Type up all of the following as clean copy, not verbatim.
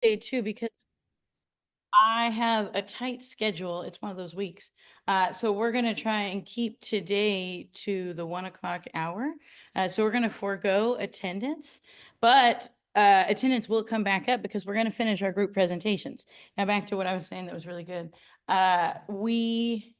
day too, because I have a tight schedule. It's one of those weeks. So we're going to try and keep today to the 1 o'clock hour. So we're going to forego attendance, but attendance will come back up because we're going to finish our group presentations. Now back to what I was saying that was really good. We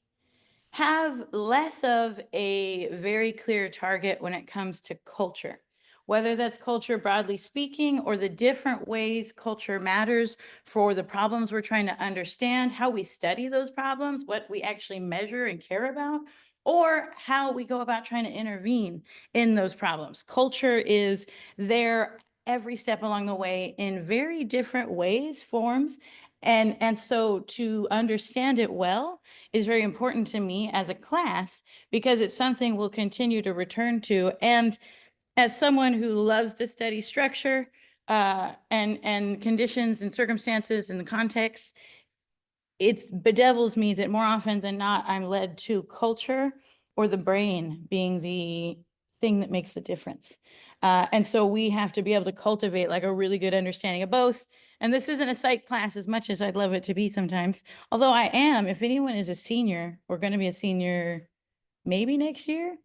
have less of a very clear target when it comes to culture, whether that's culture broadly speaking or the different ways culture matters for the problems we're trying to understand, how we study those problems, what we actually measure and care about, or how we go about trying to intervene in those problems. Culture is there every step along the way in very different ways, forms, and so to understand it well is very important to me as a class because it's something we'll continue to return to. And as someone who loves to study structure and conditions and circumstances and the context, it bedevils me that more often than not, I'm led to culture or the brain being the thing that makes the difference. And so we have to be able to cultivate like a really good understanding of both. And this isn't a psych class as much as I'd love it to be sometimes. Although I am, if anyone is a senior or going to be a senior maybe next year,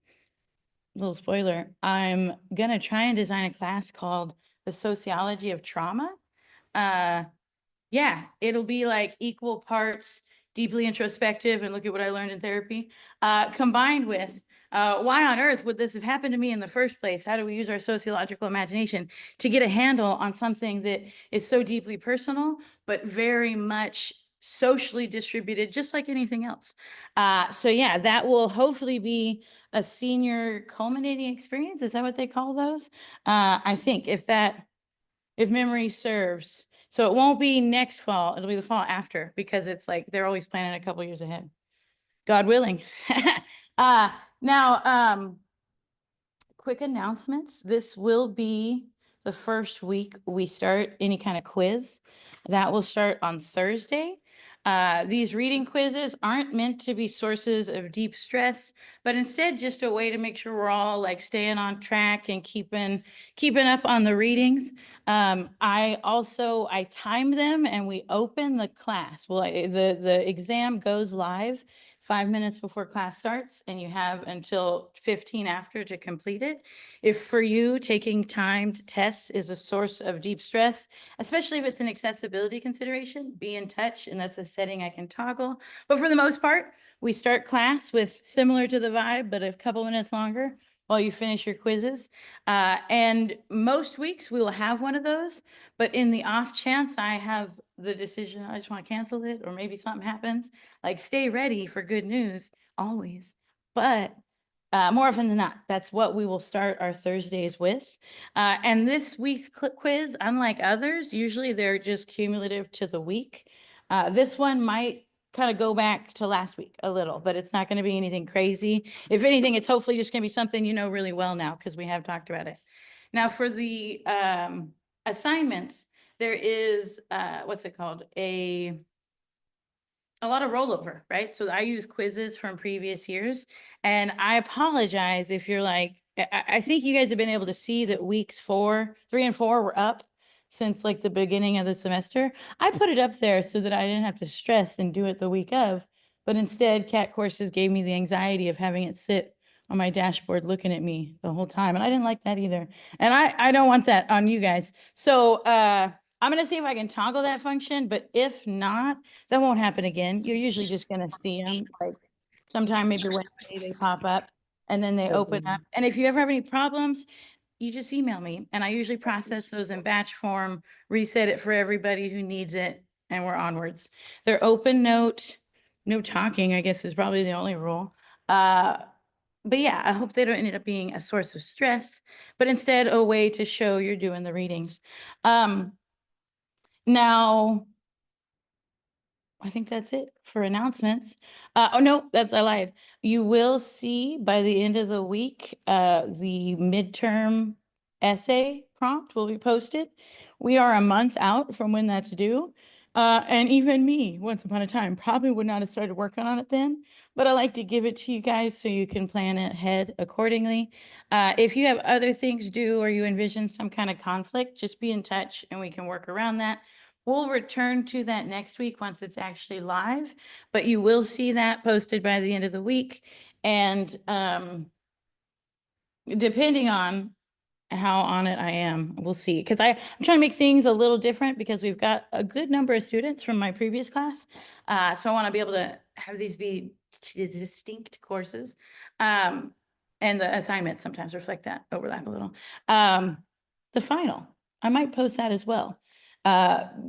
little spoiler, I'm going to try and design a class called The Sociology of Trauma. Yeah, it'll be like equal parts deeply introspective and look at what I learned in therapy, combined with why on earth would this have happened to me in the first place? How do we use our sociological imagination to get a handle on something that is so deeply personal, but very much socially distributed, just like anything else? So yeah, that will hopefully be a senior culminating experience. Is that what they call those? I think if memory serves. So it won't be next fall. It'll be the fall after because it's like they're always planning a couple years ahead. God willing. Now, quick announcements. This will be the first week we start any kind of quiz. That will start on Thursday. These reading quizzes aren't meant to be sources of deep stress, but instead just a way to make sure we're all like staying on track and keeping up on the readings. I time them and we open the class. Well, the exam goes live 5 minutes before class starts, and you have until 15 after to complete it. If for you, taking timed tests is a source of deep stress, especially if it's an accessibility consideration, be in touch, and that's a setting I can toggle. But for the most part, we start class with similar to the vibe, but a couple minutes longer while you finish your quizzes. And most weeks we will have one of those, but in the off chance I have the decision, I just want to cancel it, or maybe something happens, like stay ready for good news always. But more often than not, that's what we will start our Thursdays with. And this week's quiz, unlike others, usually they're just cumulative to the week. This one might kind of go back to last week a little, but it's not going to be anything crazy. If anything, it's hopefully just going to be something you know really well now because we have talked about it. Now for the assignments, there is, what's it called? A lot of rollover, right? So I use quizzes from previous years, and I apologize if you're like, I think you guys have been able to see that weeks 3 and 4 were up since like the beginning of the semester. I put it up there so that I didn't have to stress and do it the week of, but instead Cat Courses gave me the anxiety of having it sit on my dashboard looking at me the whole time. And I didn't like that either. And I don't want that on you guys. So I'm going to see if I can toggle that function, but if not, that won't happen again. You're usually just going to see them like sometime maybe Wednesday they pop up and then they open up. And if you ever have any problems, you just email me and I usually process those in batch form, reset it for everybody who needs it, and we're onwards. They're open note, no talking, I guess is probably the only rule. But yeah, I hope they don't end up being a source of stress, but instead a way to show you're doing the readings. Now, I think that's it for announcements. Oh no, I lied. You will see by the end of the week, the midterm essay prompt will be posted. We are a month out from when that's due. And even me, once upon a time, probably would not have started working on it then, but I like to give it to you guys so you can plan ahead accordingly. If you have other things due or you envision some kind of conflict, just be in touch and we can work around that. We'll return to that next week once it's actually live, but you will see that posted by the end of the week. And depending on how on it I am, we'll see. Because I'm trying to make things a little different because we've got a good number of students from my previous class. So I want to be able to have these be distinct courses. And the assignments sometimes reflect that, overlap a little. The final, I might post that as well.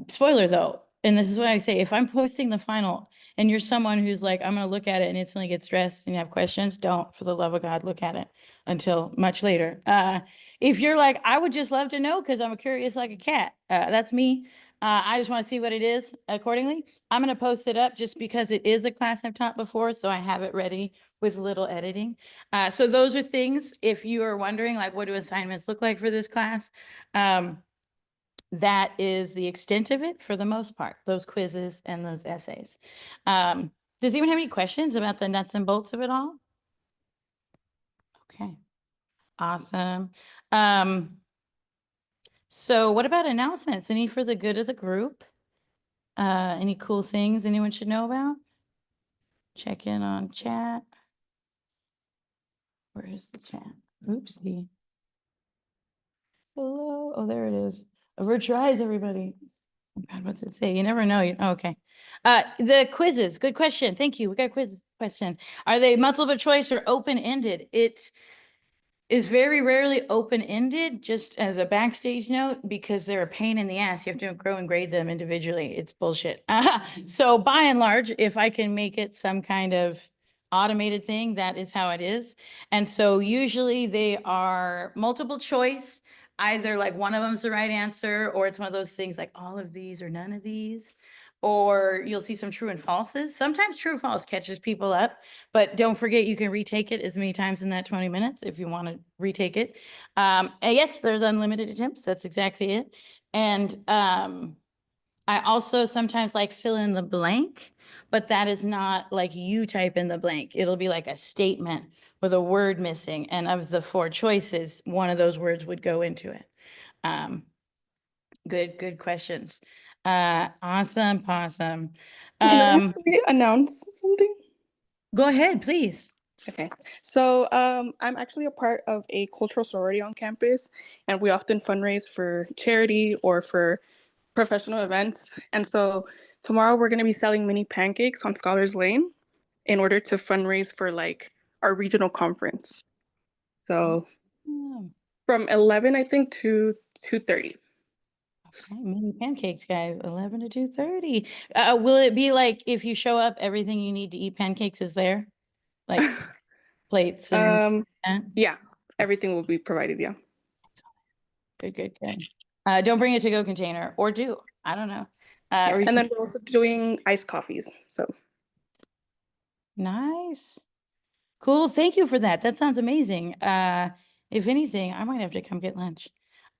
Spoiler though, and this is what I say, if I'm posting the final and you're someone who's like, I'm going to look at it and instantly get stressed and you have questions, don't, for the love of God, look at it until much later. If you're like, I would just love to know because I'm curious like a cat, that's me. I just want to see what it is accordingly. I'm going to post it up just because it is a class I've taught before, so I have it ready with little editing. So those are things, if you are wondering, like, what do assignments look like for this class? That is the extent of it for the most part, those quizzes and those essays. Does anyone have any questions about the nuts and bolts of it all? Okay, awesome. So what about announcements? Any for the good of the group? Any cool things anyone should know about? Check in on chat. Where is the chat? Oopsie. Hello. Oh, there it is. Overtries, everybody. Oh God, what's it say? You never know. Okay. The quizzes. Good question. Thank you. We got a quiz question. Are they multiple choice or open-ended? It is very rarely open-ended, just as a backstage note, because they're a pain in the ass. You have to grow and grade them individually. It's bullshit. So by and large, if I can make it some kind of automated thing, that is how it is. And so usually they are multiple choice, either like one of them's the right answer, or it's one of those things like all of these or none of these. Or you'll see some true and falses. Sometimes true and false catches people up, but don't forget you can retake it as many times in that 20 minutes if you want to retake it. And yes, there's unlimited attempts. That's exactly it. And I also sometimes like fill in the blank, but that is not like you type in the blank. It'll be like a statement with a word missing. And of the 4 choices, one of those words would go into it. Good questions. Awesome, possum. Can I actually announce something? Go ahead, please. Okay. So I'm actually a part of a cultural sorority on campus, and we often fundraise for charity or for professional events. And so tomorrow we're going to be selling mini pancakes on Scholars Lane in order to fundraise for like our regional conference. So from 11, I think, to 2:30. Okay, mini pancakes, guys, 11 to 2:30. Will it be like if you show up, everything you need to eat pancakes is there? Like plates and Yeah, everything will be provided, yeah. Good. Don't bring a to-go container, or do. I don't know. Yeah. And then we're also doing iced coffees. So nice. Cool. Thank you for that. That sounds amazing. If anything, I might have to come get lunch.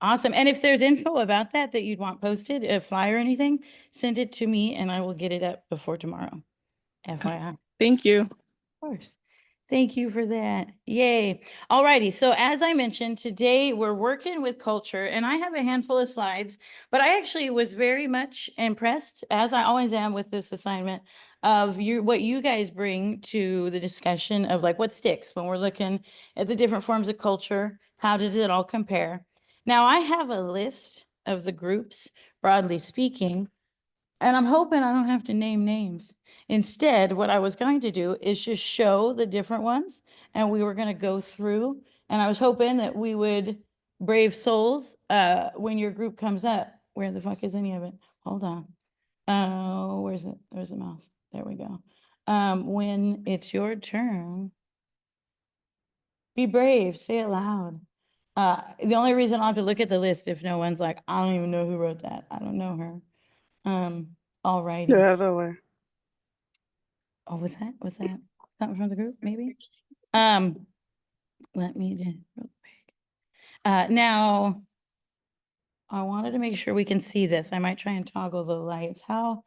Awesome. And if there's info about that you'd want posted, a flyer or anything, send it to me and I will get it up before tomorrow. FYI. Thank you. Of course. Thank you for that. Yay. All righty. So as I mentioned, today we're working with culture and I have a handful of slides, but I actually was very much impressed, as I always am with this assignment, of what you guys bring to the discussion of like what sticks when we're looking at the different forms of culture. How does it all compare? Now I have a list of the groups, broadly speaking, and I'm hoping I don't have to name names. Instead, what I was going to do is just show the different ones and we were going to go through. And I was hoping that we would, brave souls, when your group comes up, where the fuck is any of it? Hold on. Oh, where's it? Where's the mouse? There we go. When it's your turn, be brave, say it loud. The only reason I'll have to look at the list if no one's like, I don't even know who wrote that. I don't know her. All righty. The other way. Oh, was that something from the group? Maybe. Let me do real quick. Now, I wanted to make sure we can see this. I might try and toggle the lights. How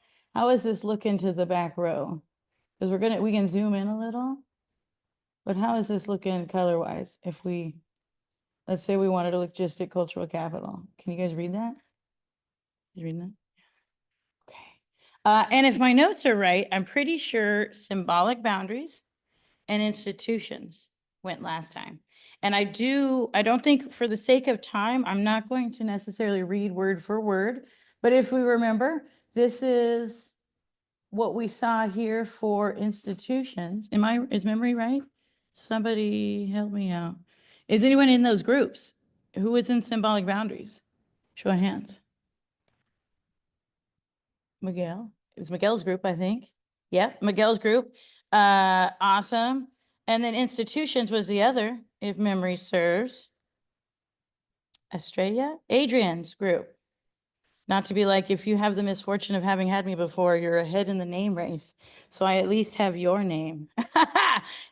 is this looking to the back row? Because we can zoom in a little. But how is this looking color wise? If let's say we wanted to look just at cultural capital. Can you guys read that? You reading that? And if my notes are right, I'm pretty sure symbolic boundaries and institutions went last time. And I don't think, for the sake of time, I'm not going to necessarily read word for word, but if we remember, this is what we saw here for institutions. Is memory right? Somebody help me out. Is anyone in those groups? Who is in symbolic boundaries? Show of hands. Miguel. It was Miguel's group, I think. Yep, Miguel's group. Awesome. And then institutions was the other, if memory serves. Estrella, Adrian's group. Not to be like, if you have the misfortune of having had me before, you're ahead in the name race. So I at least have your name.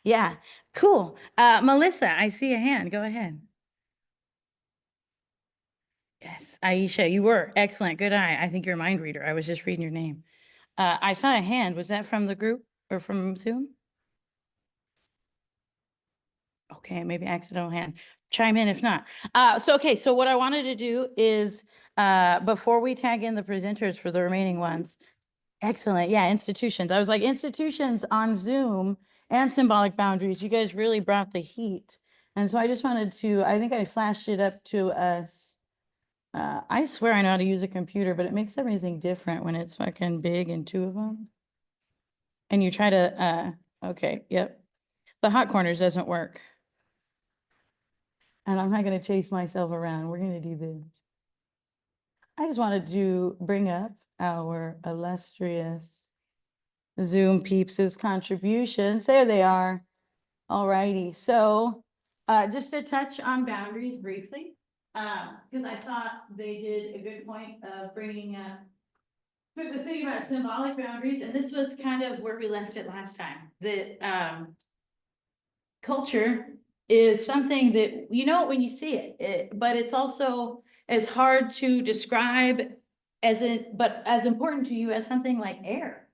Yeah, cool. Melissa, I see a hand. Go ahead. Yes, Aisha, you were excellent. Good eye. I think you're a mind reader. I was just reading your name. I saw a hand. Was that from the group or from Zoom? Okay, maybe accidental hand. Chime in if not. Okay, so what I wanted to do is, before we tag in the presenters for the remaining ones, excellent, yeah, institutions. I was like, institutions on Zoom and symbolic boundaries, you guys really brought the heat. And so I just wanted to, I think I flashed it up to us. I swear I know how to use a computer, but it makes everything different when it's fucking big and two of them. And you try to, okay, yep. The hot corners doesn't work. And I'm not going to chase myself around. We're going to do this. I just wanted to bring up our illustrious Zoom peeps' contributions. There they are. All righty. So just to touch on boundaries briefly, because I thought they did a good point of bringing up the thing about symbolic boundaries. And this was kind of where we left it last time, that culture is something that you know when you see it, but it's also as hard to describe but as important to you as something like air.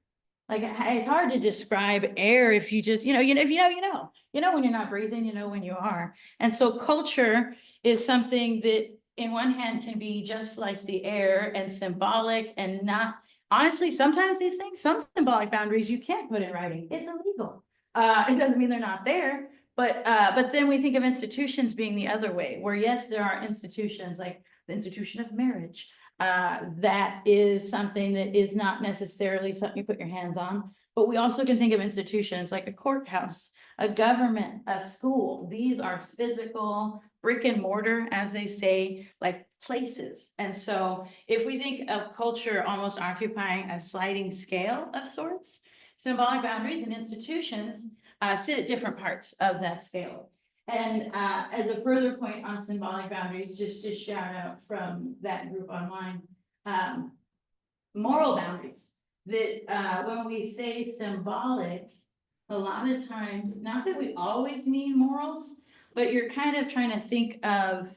Like it's hard to describe air if you just, if you know when you're not breathing, you know when you are. And so culture is something that in one hand can be just like the air and symbolic and not, honestly, sometimes these things, some symbolic boundaries you can't put in writing. It's illegal. It doesn't mean they're not there, but then we think of institutions being the other way, where yes, there are institutions like the institution of marriage. That is something that is not necessarily something you put your hands on, but we also can think of institutions like a courthouse, a government, a school. These are physical, brick and mortar, as they say, like places. And so if we think of culture almost occupying a sliding scale of sorts, symbolic boundaries and institutions sit at different parts of that scale. And as a further point on symbolic boundaries, just to shout out from that group online, moral boundaries, that when we say symbolic, a lot of times, not that we always mean morals, but you're kind of trying to think of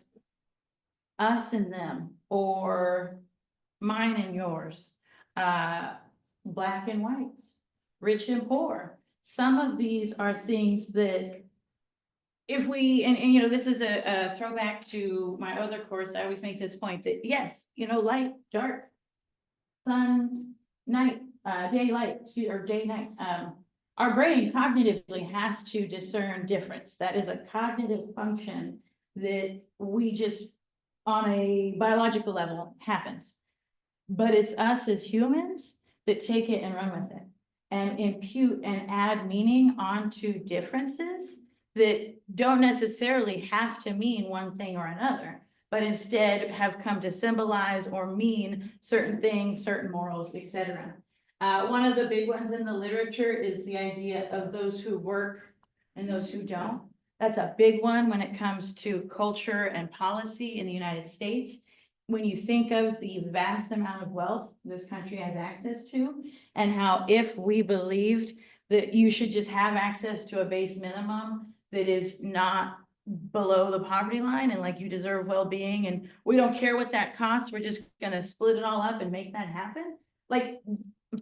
us and them, or mine and yours, black and white, rich and poor. Some of these are things that if we, and this is a throwback to my other course, I always make this point that yes, light, dark, sun, night, daylight, or day, night. Our brain cognitively has to discern difference. That is a cognitive function that we just, on a biological level, happens. But it's us as humans that take it and run with it and impute and add meaning onto differences that don't necessarily have to mean one thing or another, but instead have come to symbolize or mean certain things, certain morals, etc. One of the big ones in the literature is the idea of those who work and those who don't. That's a big one when it comes to culture and policy in the United States. When you think of the vast amount of wealth this country has access to, and how if we believed that you should just have access to a base minimum that is not below the poverty line, and like you deserve well-being, and we don't care what that costs, we're just gonna split it all up and make that happen. Like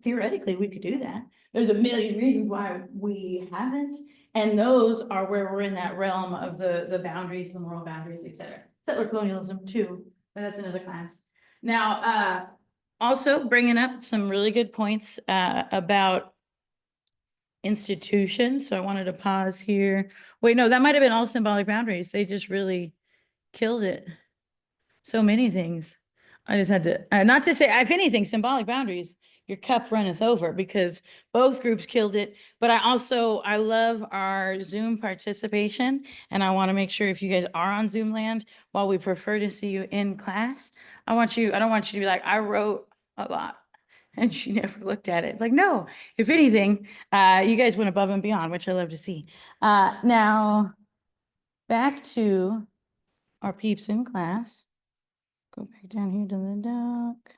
theoretically we could do that. There's a million reasons why we haven't, and those are where we're in that realm of the boundaries, the moral boundaries, etc. Settler colonialism too, but that's another class. Now Also bringing up some really good points about institutions. So I wanted to pause here. Wait, no, that might have been all symbolic boundaries. They just really killed it. So many things. I just had to, not to say, if anything, symbolic boundaries, your cup runneth over because both groups killed it. But I love our Zoom participation. And I want to make sure if you guys are on Zoom land, while we prefer to see you in class, I don't want you to be like, I wrote a lot and she never looked at it. Like, no, if anything, you guys went above and beyond, which I love to see. Now, back to our peeps in class. Go back down here to the doc.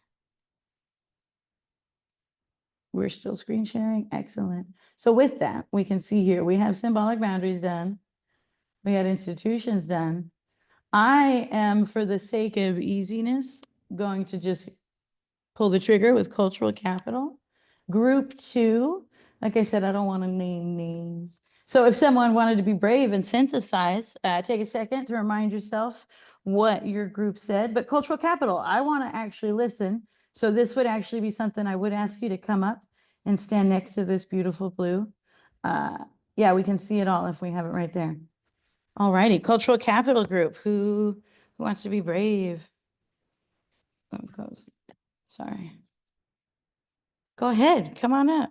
We're still screen sharing. Excellent. So with that, we can see here, we have symbolic boundaries done. We had institutions done. I am, for the sake of easiness, going to just pull the trigger with cultural capital. Group 2, like I said, I don't want to name names. So if someone wanted to be brave and synthesize, take a second to remind yourself what your group said. But cultural capital, I want to actually listen. So this would actually be something I would ask you to come up and stand next to this beautiful blue. Yeah, we can see it all if we have it right there. All righty, cultural capital group. Who wants to be brave? Let me close. Sorry. Go ahead, come on up.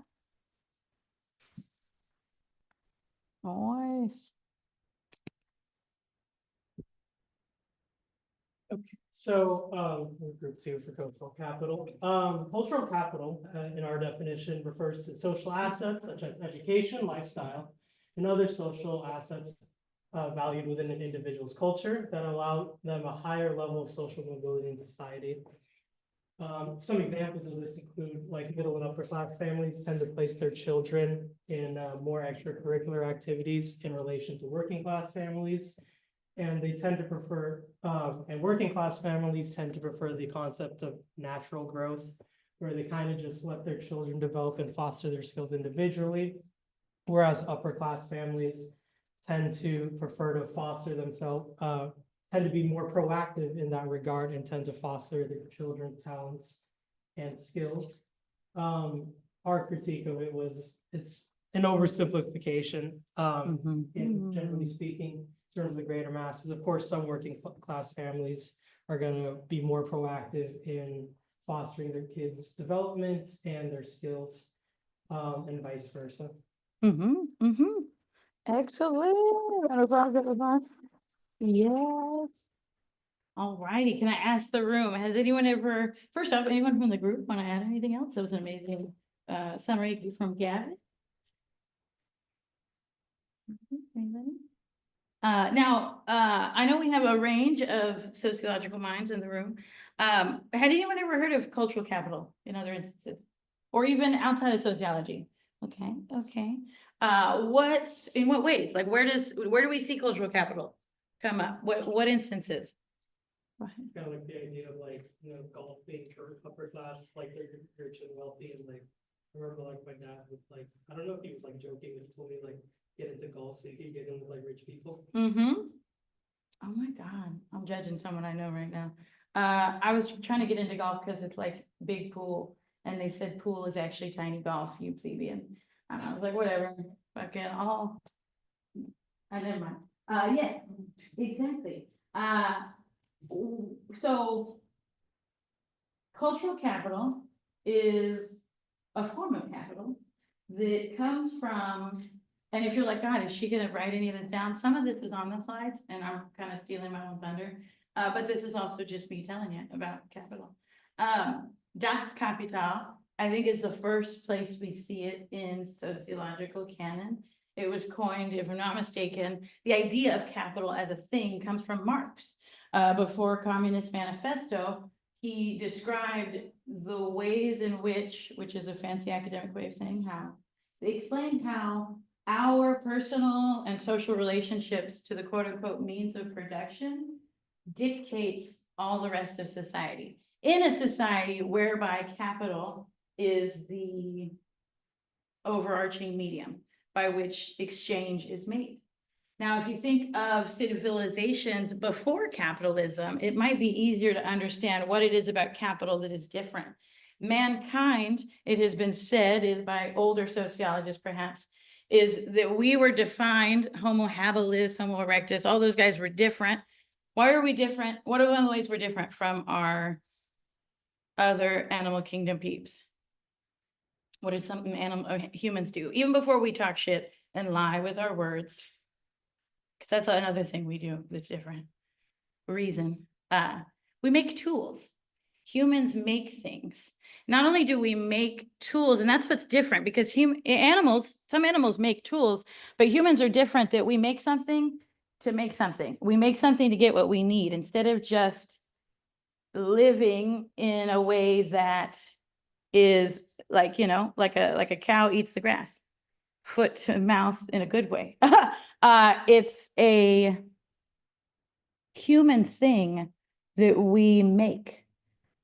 Nice. Okay, so we're group 2 for cultural capital. Cultural capital, in our definition, refers to social assets such as education, lifestyle, and other social assets valued within an individual's culture that allow them a higher level of social mobility in society. Some examples of this include like middle and upper class families tend to place their children in more extracurricular activities in relation to working class families. And they tend to prefer, and working class families tend to prefer the concept of natural growth, where they kind of just let their children develop and foster their skills individually. Whereas upper class families tend to prefer to foster themselves, tend to be more proactive in that regard and tend to foster their children's talents and skills. Our critique of it was it's an oversimplification, in generally speaking, in terms of the greater masses. Of course, some working class families are going to be more proactive in fostering their kids' development and their skills, and vice versa. Excellent. Round of applause. Yes. All righty. Can I ask the room, has anyone ever, first off, anyone from the group want to add anything else? That was an amazing summary from Gavin. Anybody? Now, I know we have a range of sociological minds in the room. Had anyone ever heard of cultural capital in other instances? Or even outside of sociology? Okay, okay. In what ways? Like where do we see cultural capital come up? What instances? It's kind of like the idea of like, golf being for upper class, like they're rich and wealthy, and like I remember like my dad would like, I don't know if he was like joking, but he told me like get into golf so you can get in with like rich people. Oh my God, I'm judging someone I know right now. I was trying to get into golf because it's like big pool, and they said pool is actually tiny golf, you plebeian. And I was like, whatever, fucking all. Never mind. Yes, exactly. So cultural capital is a form of capital that comes from, and if you're like, God, is she gonna write any of this down? Some of this is on the slides and I'm kind of stealing my own thunder. But this is also just me telling you about capital. Das Kapital, I think, is the first place we see it in sociological canon. It was coined, if I'm not mistaken, the idea of capital as a thing comes from Marx. Before Communist Manifesto, he described the ways in which is a fancy academic way of saying how, they explained how our personal and social relationships to the quote unquote means of production dictates all the rest of society. In a society whereby capital is the overarching medium by which exchange is made. Now, if you think of civilizations before capitalism, it might be easier to understand what it is about capital that is different. Mankind, it has been said is by older sociologists perhaps, is that we were defined, Homo habilis, Homo erectus, all those guys were different. Why are we different? What are one of the ways we're different from our other animal kingdom peeps? What is something humans do? Even before we talk shit and lie with our words. Because that's another thing we do that's different. Reason. We make tools. Humans make things. Not only do we make tools, and that's what's different, because some animals make tools, but humans are different, that we make something to make something. We make something to get what we need, instead of just living in a way that is like, like a cow eats the grass, foot to mouth in a good way. It's a human thing that we make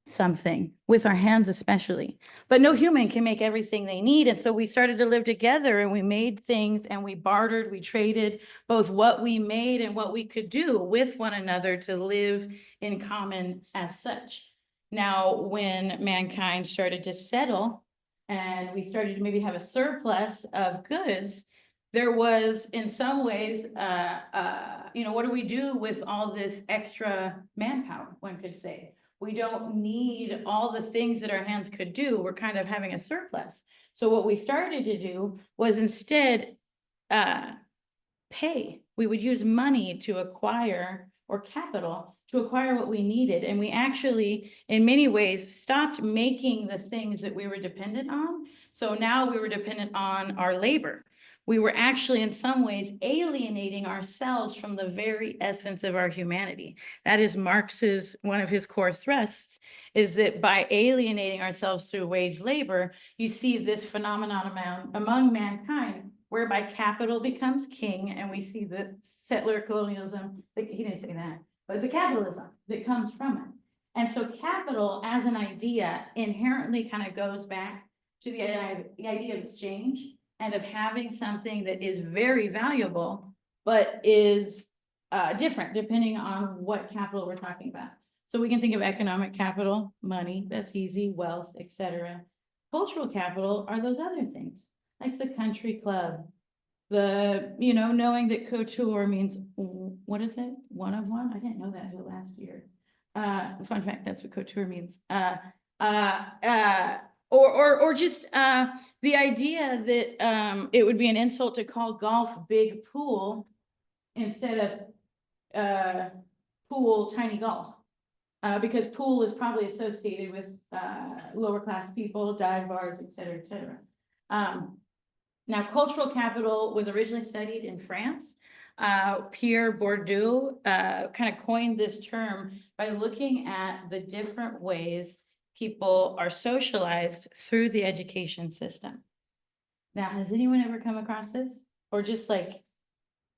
something with our hands, especially, but no human can make everything they need. And so we started to live together, and we made things, and we bartered, we traded both what we made and what we could do with one another to live in common as such. Now, when mankind started to settle and we started to maybe have a surplus of goods, there was, in some ways, what do we do with all this extra manpower, one could say? We don't need all the things that our hands could do. We're kind of having a surplus. So what we started to do was instead pay. We would use money to acquire, or capital, to acquire what we needed. And we actually, in many ways, stopped making the things that we were dependent on. So now we were dependent on our labor. We were actually, in some ways, alienating ourselves from the very essence of our humanity. That is Marx's, one of his core thrusts, is that by alienating ourselves through wage labor, you see this phenomenon among mankind, whereby capital becomes king, and we see the settler colonialism, he didn't say that, but the capitalism that comes from it. And so capital as an idea inherently kind of goes back to the idea of exchange, and of having something that is very valuable, but is different depending on what capital we're talking about. So we can think of economic capital, money, that's easy, wealth, etc. Cultural capital are those other things, like the country club, the, knowing that couture means, what is it? One of one? I didn't know that until last year. Fun fact, that's what couture means. Or just the idea that it would be an insult to call golf big pool instead of pool tiny golf. Because pool is probably associated with lower class people, dive bars, et cetera, et cetera. Now, cultural capital was originally studied in France. Pierre Bourdieu kind of coined this term by looking at the different ways people are socialized through the education system. Now, has anyone ever come across this? Or just like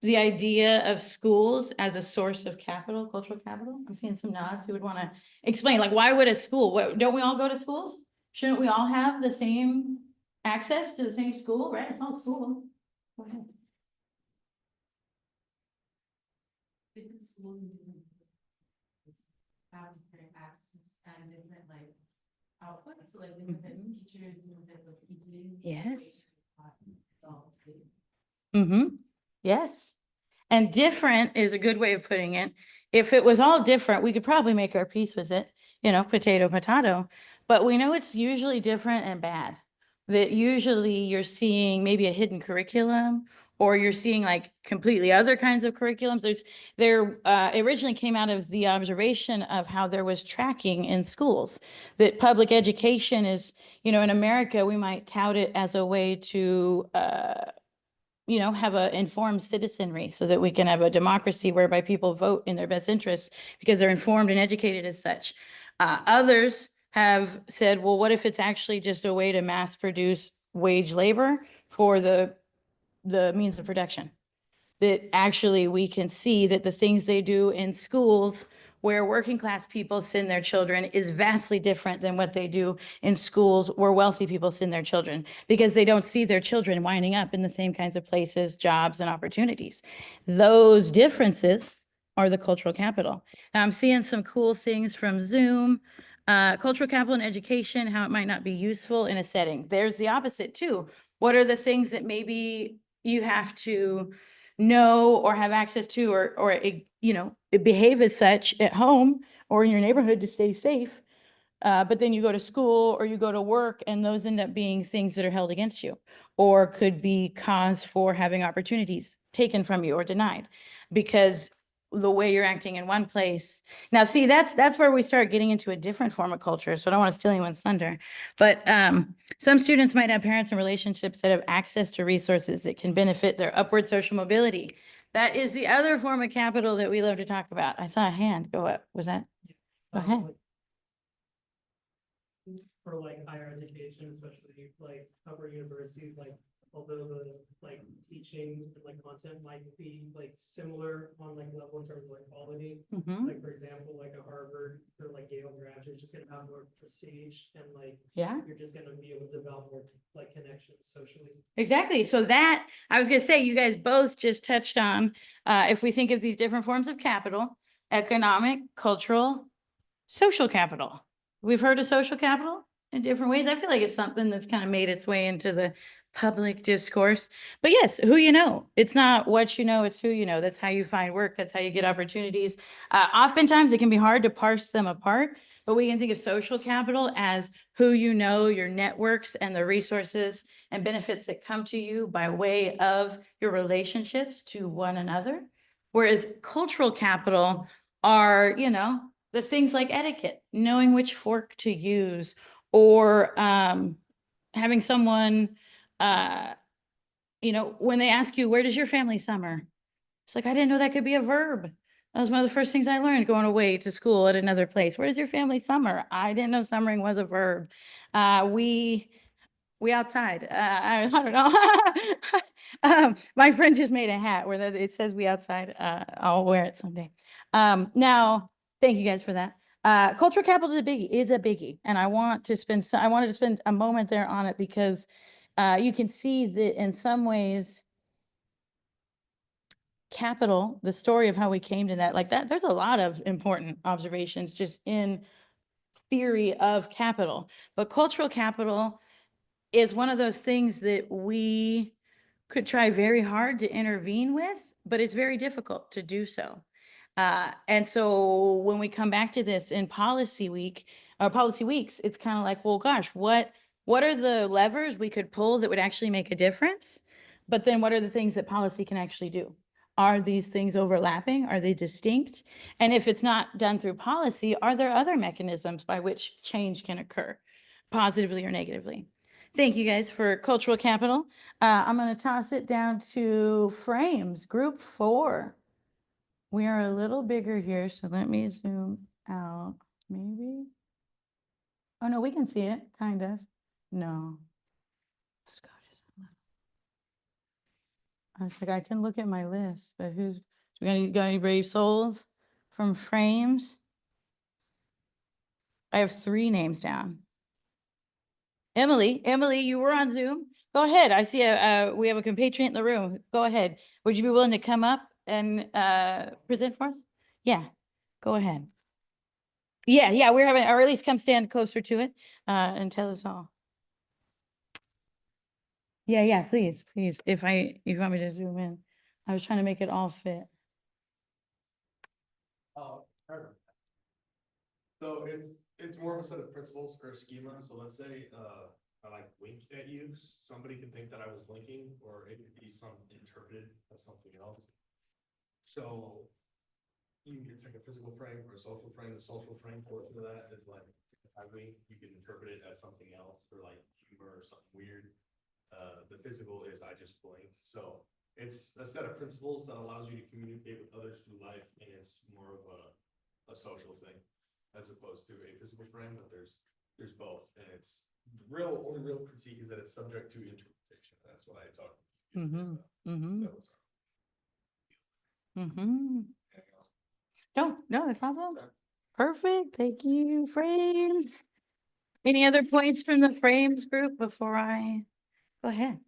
the idea of schools as a source of capital, cultural capital? I'm seeing some nods who would want to explain, like, why would a school, don't we all go to schools? Shouldn't we all have the same access to the same school, right? It's all school. Go ahead. Different schools and different have different access and different output. So different types of teachers, different types of teaching. Yes. Mm-hmm. Yes. And different is a good way of putting it. If it was all different, we could probably make our peace with it, potato, potato. But we know it's usually different and bad. That usually you're seeing maybe a hidden curriculum, or you're seeing like completely other kinds of curriculums. It originally came out of the observation of how there was tracking in schools, that public education is, in America, we might tout it as a way to, have an informed citizenry, so that we can have a democracy whereby people vote in their best interests because they're informed and educated as such. Others have said, well, what if it's actually just a way to mass produce wage labor for the means of production? That actually we can see that the things they do in schools where working class people send their children is vastly different than what they do in schools where wealthy people send their children, because they don't see their children winding up in the same kinds of places, jobs, and opportunities. Those differences are the cultural capital. Now, I'm seeing some cool things from Zoom. Cultural capital and education, how it might not be useful in a setting. There's the opposite too. What are the things that maybe you have to know or have access to, or you know, behave as such at home or in your neighborhood to stay safe? But then you go to school or you go to work and those end up being things that are held against you or could be cause for having opportunities taken from you or denied because the way you're acting in one place. Now, see, that's where we start getting into a different form of culture. So I don't want to steal anyone's thunder, but some students might have parents and relationships that have access to resources that can benefit their upward social mobility. That is the other form of capital that we love to talk about. I saw a hand go up. Was that? Go ahead. For like higher education, especially like upper universities, like although the like teaching and like content might be like similar on like level in terms of like quality. Mhm. Like for example, like a Harvard or like Yale graduate, just gonna have more prestige and like Yeah. you're just gonna be able to develop more like connections socially. Exactly. So that, I was gonna say, you guys both just touched on, if we think of these different forms of capital, economic, cultural, social capital. We've heard of social capital in different ways. I feel like it's something that's kind of made its way into the public discourse. But yes, who you know. It's not what you know, it's who you know. That's how you find work. That's how you get opportunities. Oftentimes it can be hard to parse them apart, but we can think of social capital as who you know, your networks and the resources and benefits that come to you by way of your relationships to one another. Whereas cultural capital are, you know, the things like etiquette, knowing which fork to use, or having someone, you know, when they ask you, where does your family summer? It's like, I didn't know that could be a verb. That was one of the first things I learned going away to school at another place. Where does your family summer? I didn't know summering was a verb. We outside. I don't know. My friend just made a hat where it says we outside. I'll wear it someday. Now, thank you guys for that. Cultural capital is a biggie, and I wanted to spend a moment there on it because you can see that in some ways, capital, the story of how we came to that, like that, there's a lot of important observations just in theory of capital, but cultural capital is one of those things that we could try very hard to intervene with, but it's very difficult to do so. And so when we come back to this in policy week or policy weeks, it's kind of like, well, gosh, what are the levers we could pull that would actually make a difference? But then what are the things that policy can actually do? Are these things overlapping? Are they distinct? And if it's not done through policy, are there other mechanisms by which change can occur, positively or negatively? Thank you guys for cultural capital. I'm going to toss it down to frames, group 4. We are a little bigger here, so let me zoom out, maybe. Oh, no, we can see it, kind of. No. Scott is I was like, I can look at my list, but we got any brave souls from frames? I have 3 names down. Emily, you were on Zoom. Go ahead. I see we have a compatriot in the room. Go ahead. Would you be willing to come up and present for us? Yeah, go ahead. Yeah, we're having, or at least come stand closer to it and tell us all. Yeah, please. If you want me to zoom in. I was trying to make it all fit. Oh, perfect. So it's more of a set of principles or a schema. So let's say I like wink at you. Somebody can think that I was blinking, or it could be some interpreted as something else. So it's like a physical frame or a social frame. The social frame portion of that is like if I wink, you can interpret it as something else, or like humor or something weird. The physical is I just blink. So it's a set of principles that allows you to communicate with others through life, and it's more of a social thing as opposed to a physical frame. But there's both, and it's only real critique is that it's subject to interpretation. That's what I talked about. No, that's awesome. Perfect. Thank you, frames. Any other points from the frames group before I go ahead?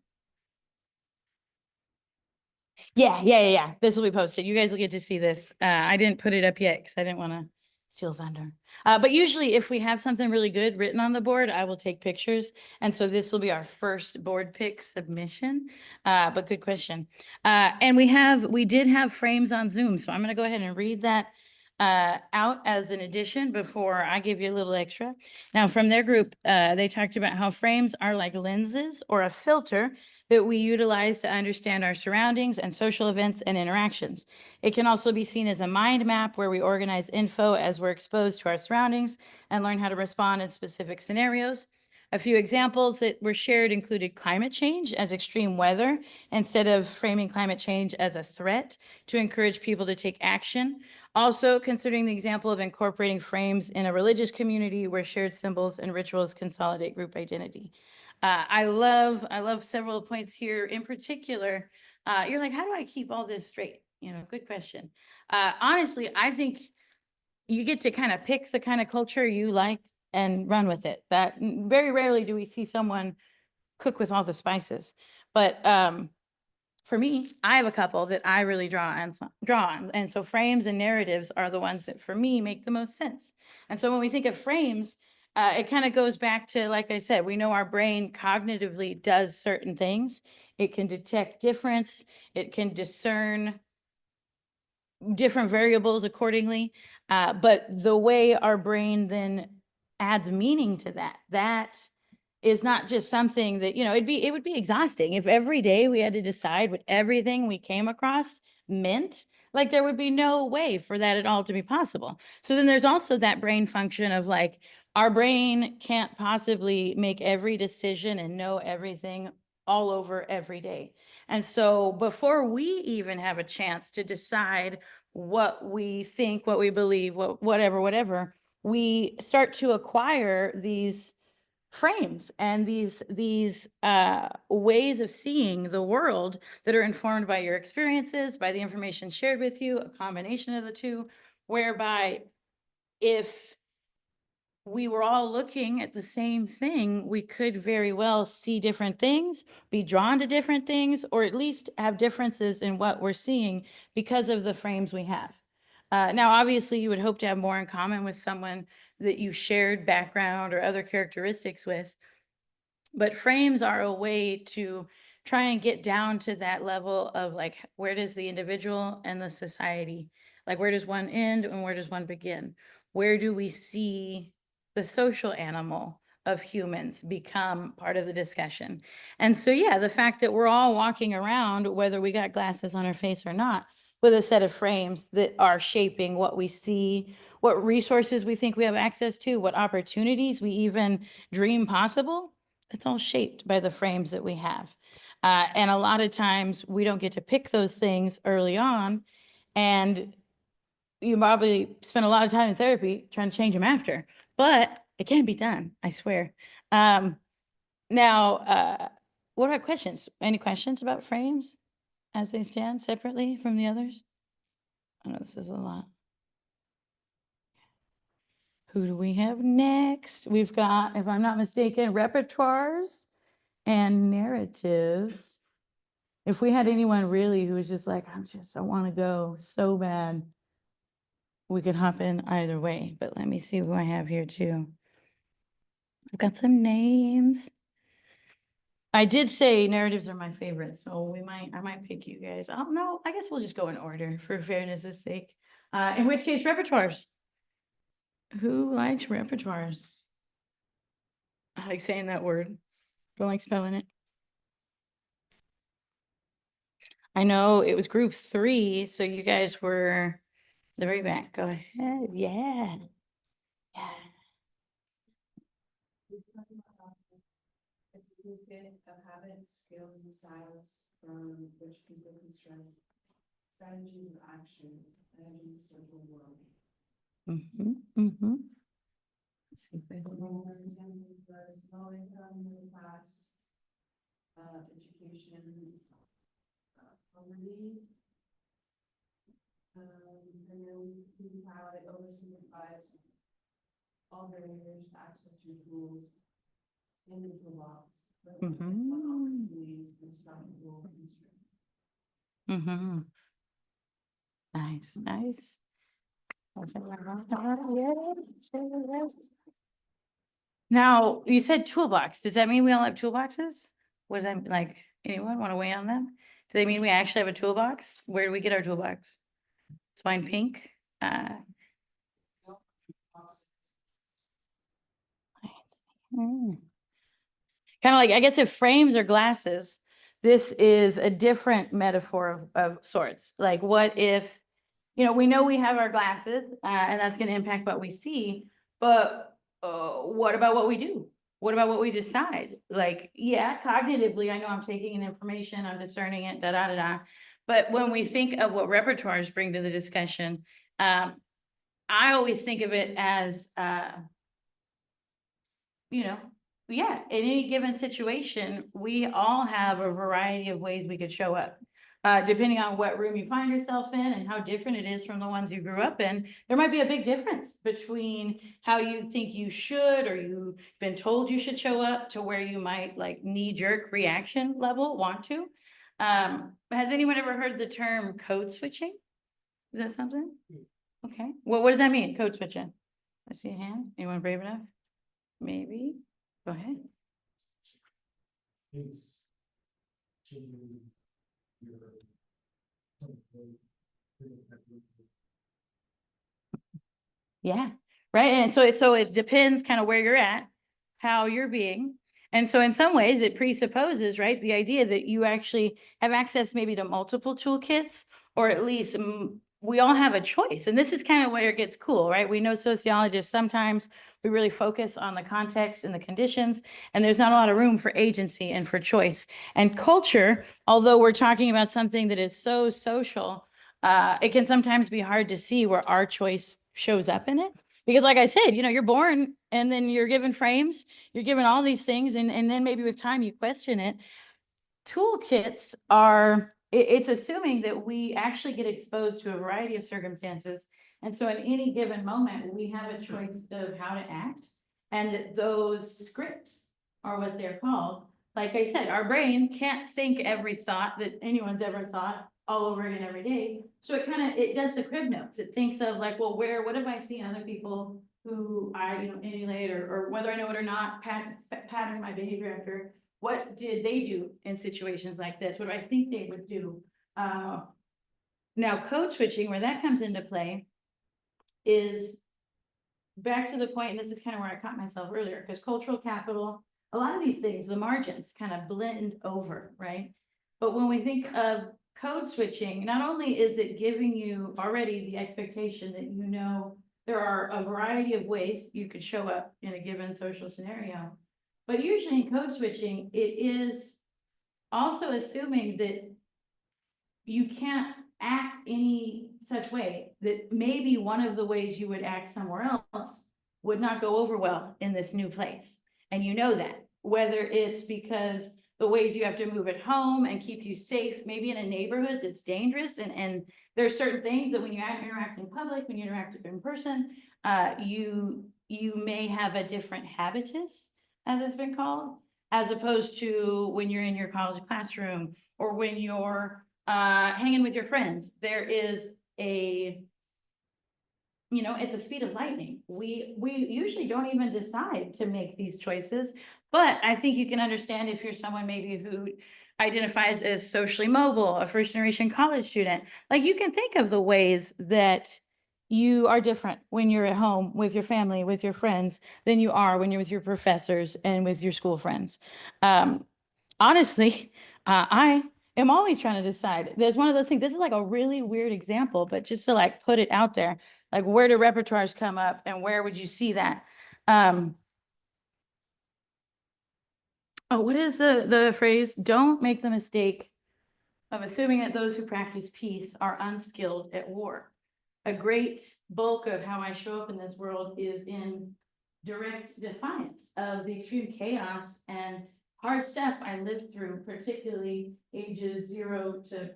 Yeah. This will be posted. You guys will get to see this. I didn't put it up yet because I didn't want to steal thunder. But usually if we have something really good written on the board, I will take pictures. And so this will be our first board pick submission. But good question. And we did have frames on Zoom. So I'm going to go ahead and read that out as an addition before I give you a little extra. Now, from their group, they talked about how frames are like lenses or a filter that we utilize to understand our surroundings and social events and interactions. It can also be seen as a mind map where we organize info as we're exposed to our surroundings and learn how to respond in specific scenarios. A few examples that were shared included climate change as extreme weather, instead of framing climate change as a threat to encourage people to take action. Also, considering the example of incorporating frames in a religious community where shared symbols and rituals consolidate group identity. I love several points here. In particular, you're like, how do I keep all this straight? You know, good question. Honestly, I think you get to kind of pick the kind of culture you like and run with it. That very rarely do we see someone cook with all the spices. But for me, I have a couple that I really draw on. And so frames and narratives are the ones that for me make the most sense. And so when we think of frames, it kind of goes back to, like I said, we know our brain cognitively does certain things. It can detect difference. It can discern different variables accordingly. But the way our brain then adds meaning to that is not just something that, it would be exhausting if every day we had to decide what everything we came across meant. Like there would be no way for that at all to be possible. So then there's also that brain function of like, our brain can't possibly make every decision and know everything all over every day. And so before we even have a chance to decide what we think, what we believe, whatever, we start to acquire these frames and these ways of seeing the world that are informed by your experiences, by the information shared with you, a combination of the two, whereby if we were all looking at the same thing, we could very well see different things, be drawn to different things, or at least have differences in what we're seeing because of the frames we have. Now, obviously, you would hope to have more in common with someone that you shared background or other characteristics with. But frames are a way to try and get down to that level of like, where does the individual and the society, like where does one end and where does one begin? Where do we see the social animal of humans become part of the discussion? And so, yeah, the fact that we're all walking around, whether we got glasses on our face or not, with a set of frames that are shaping what we see, what resources we think we have access to, what opportunities we even dream possible, it's all shaped by the frames that we have. And a lot of times we don't get to pick those things early on. And you probably spend a lot of time in therapy trying to change them after, but it can be done, I swear. Now, what about questions? Any questions about frames as they stand separately from the others? I know this is a lot. Who do we have next? We've got, if I'm not mistaken, repertoires and narratives. If we had anyone really who was just like, I want to go so bad, we could hop in either way. But let me see who I have here too. I've got some names. I did say narratives are my favorite, so I might pick you guys. Oh no, I guess we'll just go in order for fairness' sake. In which case, repertoires. Who likes repertoires? I like saying that word. Don't like spelling it. I know it was group 3, so you guys were the very back. Go ahead. Yeah. Yeah. It's a toolkit of habits, skills, and styles from which people construct strategies of action in a social world. Let's see if I can- Representing was low income, middle class, education, poverty. And then see how it oversimplifies all barriers to access to tools and into laws. Nice, nice. Now, you said toolbox. Does that mean we all have toolboxes? Was that like, anyone want to weigh on that? Do they mean we actually have a toolbox? Where do we get our toolbox? Is mine pink? Kind of like, I guess if frames are glasses, this is a different metaphor of sorts. Like, what if, we know we have our glasses, and that's going to impact what we see, but what about what we do? What about what we decide? Like, yeah, cognitively, I know I'm taking in information, I'm discerning it, da da da da. But when we think of what repertoires bring to the discussion, I always think of it as, yeah, in any given situation, we all have a variety of ways we could show up. Depending on what room you find yourself in and how different it is from the ones you grew up in, there might be a big difference between how you think you should, or you've been told you should show up, to where you might like knee-jerk reaction level want to. Has anyone ever heard the term code switching? Is that something? Okay, well, what does that mean, code switching? I see a hand. Anyone brave enough? Maybe. Go ahead. Yeah, right. And so it depends kind of where you're at, how you're being. And so in some ways it presupposes, right, the idea that you actually have access maybe to multiple toolkits, or at least we all have a choice. And this is kind of where it gets cool, right? We know sociologists, sometimes we really focus on the context and the conditions, and there's not a lot of room for agency and for choice. And culture, although we're talking about something that is so social, it can sometimes be hard to see where our choice shows up in it. Because like I said, you're born and then you're given frames, you're given all these things, and then maybe with time you question it. Toolkits are, it's assuming that we actually get exposed to a variety of circumstances. And so in any given moment, we have a choice of how to act. And those scripts are what they're called. Like I said, our brain can't think every thought that anyone's ever thought all over again every day. So it does the crib notes. It thinks of like, well, what have I seen other people who I, emulate, or whether I know it or not, pattern my behavior after. What did they do in situations like this? What do I think they would do? Now, code switching, where that comes into play, is back to the point, and this is kind of where I caught myself earlier, because cultural capital, a lot of these things, the margins kind of blend over, right? But when we think of code switching, not only is it giving you already the expectation that there are a variety of ways you could show up in a given social scenario, but usually in code switching, it is also assuming that you can't act any such way, that maybe one of the ways you would act somewhere else would not go over well in this new place. And that, whether it's because the ways you have to move at home and keep you safe, maybe in a neighborhood that's dangerous, and there are certain things that when you interact in public, when you interact in person, you may have a different habitus, as it's been called, as opposed to when you're in your college classroom, or when you're hanging with your friends. There is at the speed of lightning, we usually don't even decide to make these choices. But I think you can understand if you're someone maybe who identifies as socially mobile, a first generation college student, like you can think of the ways that you are different when you're at home with your family, with your friends, than you are when you're with your professors and with your school friends. Honestly, I am always trying to decide. There's one of those things, this is like a really weird example, but just to like put it out there, like where do repertoires come up and where would you see that? What is the phrase? Don't make the mistake of assuming that those who practice peace are unskilled at war. A great bulk of how I show up in this world is in direct defiance of the extreme chaos and hard stuff I lived through, particularly ages 0 to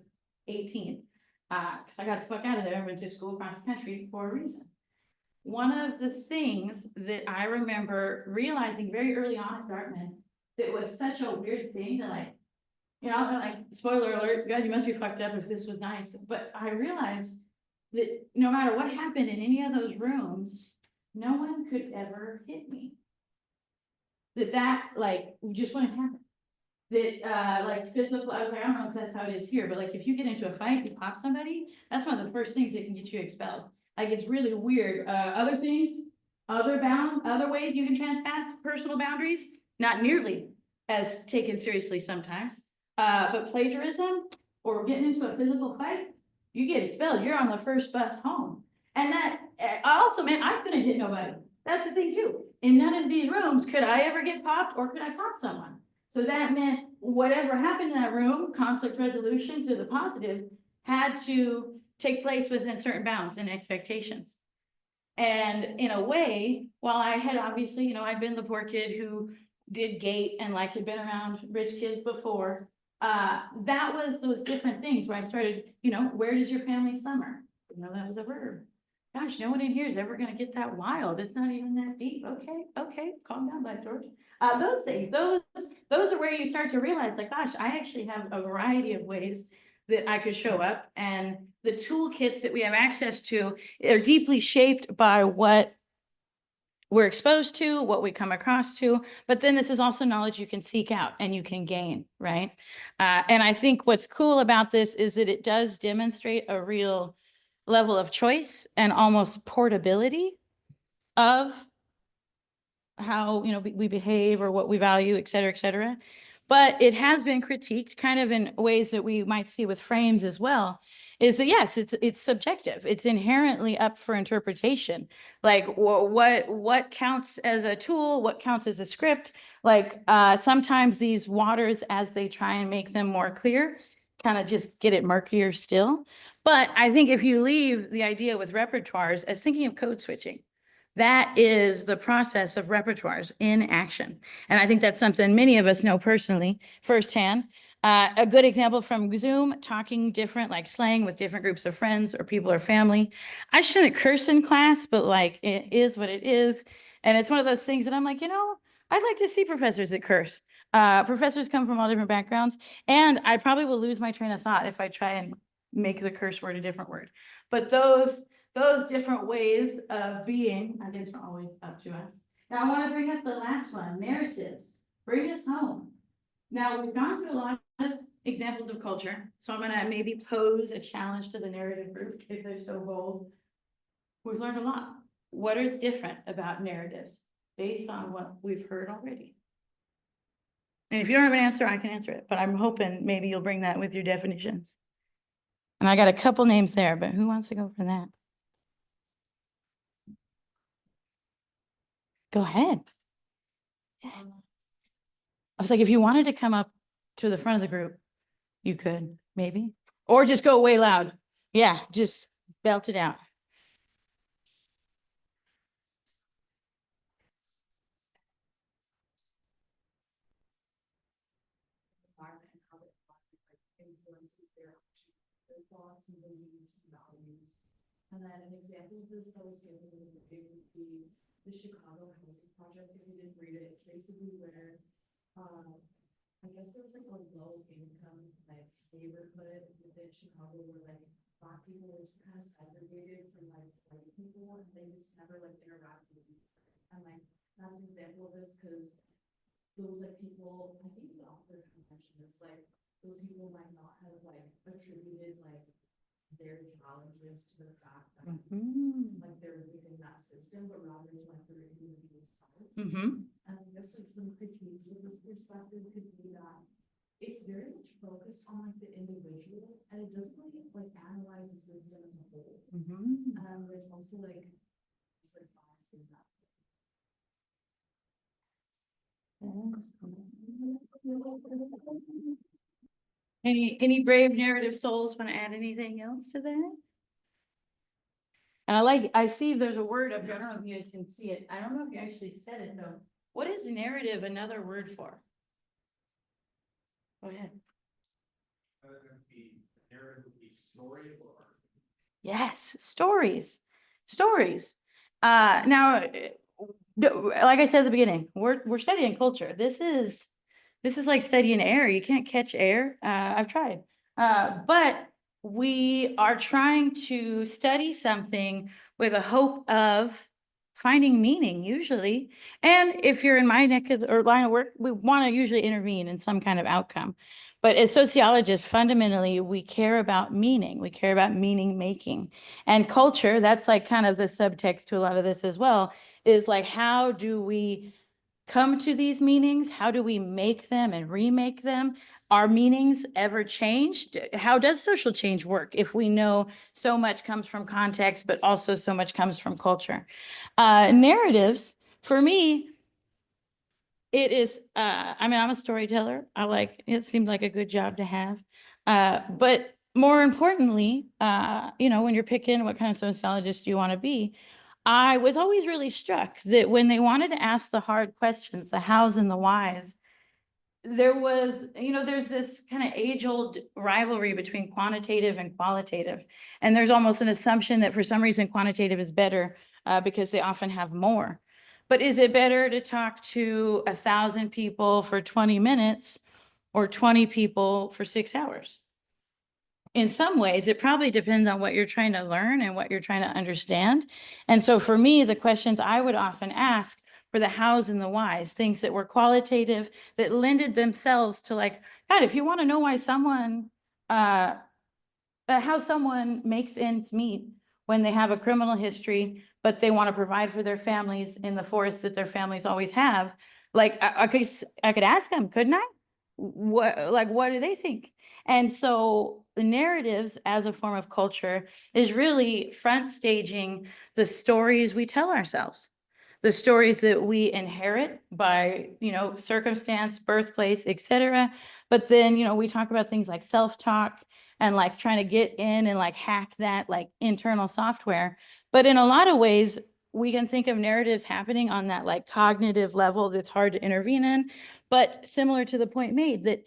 18. Because I got the fuck out of there and went to school across the country for a reason. One of the things that I remember realizing very early on at Dartmouth that was such a weird thing to like, spoiler alert, God, you must be fucked up if this was nice. But I realized that no matter what happened in any of those rooms, no one could ever hit me. That like just wouldn't happen. That like physical, I was like, I don't know if that's how it is here, but like if you get into a fight, you pop somebody, that's one of the first things that can get you expelled. Like it's really weird. Other things, other ways you can transpass personal boundaries, not nearly as taken seriously sometimes. But plagiarism or getting into a physical fight, you get expelled. You're on the first bus home. And that also meant I couldn't hit nobody. That's the thing too. In none of these rooms could I ever get popped or could I pop someone. So that meant whatever happened in that room, conflict resolution to the positive, had to take place within certain bounds and expectations. And in a way, while I had obviously, you know, I'd been the poor kid who did gate and like had been around rich kids before, that was those different things where I started, you know, where does your family summer? You know, that was a verb. Gosh, no one in here is ever gonna get that wild. It's not even that deep. Okay, calm down, Black George. Those things, those are where you start to realize like, gosh, I actually have a variety of ways that I could show up, and the toolkits that we have access to are deeply shaped by what we're exposed to, what we come across to, but then this is also knowledge you can seek out and you can gain, right? And I think what's cool about this is that it does demonstrate a real level of choice and almost portability of how, you know, we behave or what we value, et cetera, et cetera. But it has been critiqued kind of in ways that we might see with frames as well, is that yes, it's subjective. It's inherently up for interpretation. Like what counts as a tool, what counts as a script. Like sometimes these waters, as they try and make them more clear, kind of just get it murkier still. But I think if you leave the idea with repertoires as thinking of code switching, that is the process of repertoires in action. And I think that's something many of us know personally, firsthand. A good example from Zoom, talking different, like slang with different groups of friends or people or family. I shouldn't curse in class, but like it is what it is. And it's one of those things that I'm like, you know, I'd like to see professors that curse. Professors come from all different backgrounds, and I probably will lose my train of thought if I try and make the curse word a different word. But those different ways of being, I guess, are always up to us. Now, I want to bring up the last one, narratives. Bring us home. Now, we've gone through a lot of examples of culture, so I'm going to maybe pose a challenge to the narrative group if they're so bold. We've learned a lot. What is different about narratives based on what we've heard already? And if you don't have an answer, I can answer it, but I'm hoping maybe you'll bring that with your definitions. And I got a couple names there, but who wants to go for that? Go ahead. I was like, if you wanted to come up to the front of the group, you could, maybe. Or just go way loud. Yeah, just belt it out. Environment and how it influences their actions, their thoughts and beliefs and values. And then an example of this that was given in the movie would be the Chicago Housing Project. If you didn't read it, it's basically where I guess there was like a low income like neighborhood within Chicago where like Black people were kind of segregated from like white people, and they just never like interacted with each other. And like that's an example of this because those like people, I think the author mentioned this, like those people might not have like attributed like their challenges to the fact that like they're within that system, but rather to like their individual selves. And I guess like some critiques of this perspective could be that it's very much focused on like the individual, and it doesn't really like analyze the system as a whole. There's also like biases out there. Any brave narrative souls want to add anything else to that? And I see there's a word up here. I don't know if you guys can see it. I don't know if you actually said it though. What is narrative another word for? Go ahead. Narrative would be story or art. Yes, stories. Now, like I said at the beginning, we're studying culture. This is like studying air. You can't catch air. I've tried. But we are trying to study something with a hope of finding meaning usually. And if you're in my neck of, or line of work, we want to usually intervene in some kind of outcome. But as sociologists, fundamentally, we care about meaning. We care about meaning making. And culture, that's like kind of the subtext to a lot of this as well, is like, how do we come to these meanings? How do we make them and remake them? Are meanings ever changed? How does social change work if we know so much comes from context, but also so much comes from culture? Narratives, for me, it is, I mean, I'm a storyteller. It seemed like a good job to have. But more importantly, when you're picking what kind of sociologist you want to be, I was always really struck that when they wanted to ask the hard questions, the hows and the whys, there's this kind of age-old rivalry between quantitative and qualitative. And there's almost an assumption that for some reason quantitative is better because they often have more. But is it better to talk to 1,000 people for 20 minutes or 20 people for 6 hours? In some ways, it probably depends on what you're trying to learn and what you're trying to understand. And so for me, the questions I would often ask were the hows and the whys, things that were qualitative, that lended themselves to like, God, if you want to know why someone, how someone makes ends meet when they have a criminal history, but they want to provide for their families in the forest that their families always have. Like I could ask them, couldn't I? What do they think? And so the narratives as a form of culture is really front staging the stories we tell ourselves, the stories that we inherit by, circumstance, birthplace, etc. But then, we talk about things like self-talk and like trying to get in and like hack that like internal software. But in a lot of ways, we can think of narratives happening on that like cognitive level that's hard to intervene in, but similar to the point made that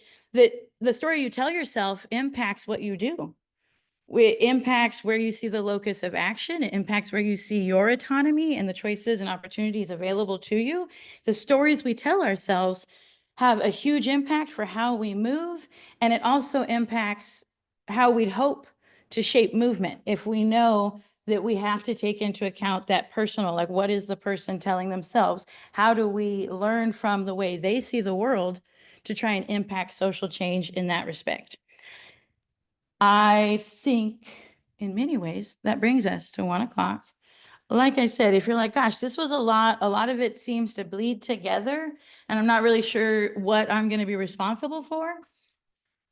the story you tell yourself impacts what you do. It impacts where you see the locus of action. It impacts where you see your autonomy and the choices and opportunities available to you. The stories we tell ourselves have a huge impact for how we move, and it also impacts how we'd hope to shape movement. If we know that we have to take into account that personal, like what is the person telling themselves? How do we learn from the way they see the world to try and impact social change in that respect? I think in many ways that brings us to 1:00. Like I said, if you're like, gosh, this was a lot of it seems to bleed together, and I'm not really sure what I'm going to be responsible for,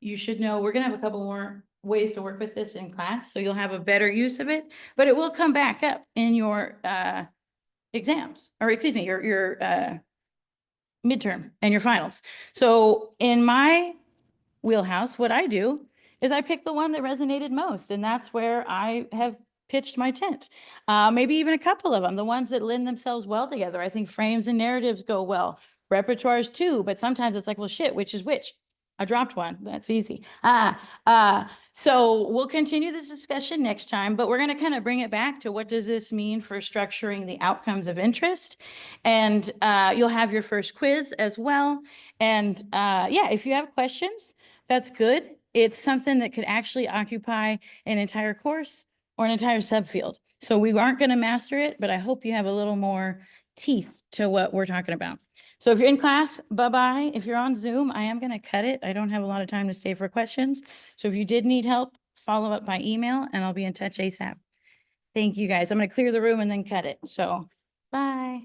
you should know we're going to have a couple more ways to work with this in class, so you'll have a better use of it, but it will come back up in your exams, or excuse me, your midterm and your finals. So in my wheelhouse, what I do is I pick the one that resonated most, and that's where I have pitched my tent. Maybe even a couple of them, the ones that lend themselves well together. I think frames and narratives go well, repertoires too, but sometimes it's like, well, shit, which is which? I dropped one. That's easy. So we'll continue this discussion next time, but we're going to kind of bring it back to what does this mean for structuring the outcomes of interest? And you'll have your first quiz as well. And yeah, if you have questions, that's good. It's something that could actually occupy an entire course or an entire subfield. So we aren't going to master it, but I hope you have a little more teeth to what we're talking about. So if you're in class, bye-bye. If you're on Zoom, I am going to cut it. I don't have a lot of time to stay for questions. So if you did need help, follow up by email and I'll be in touch ASAP. Thank you guys. I'm going to clear the room and then cut it. So bye.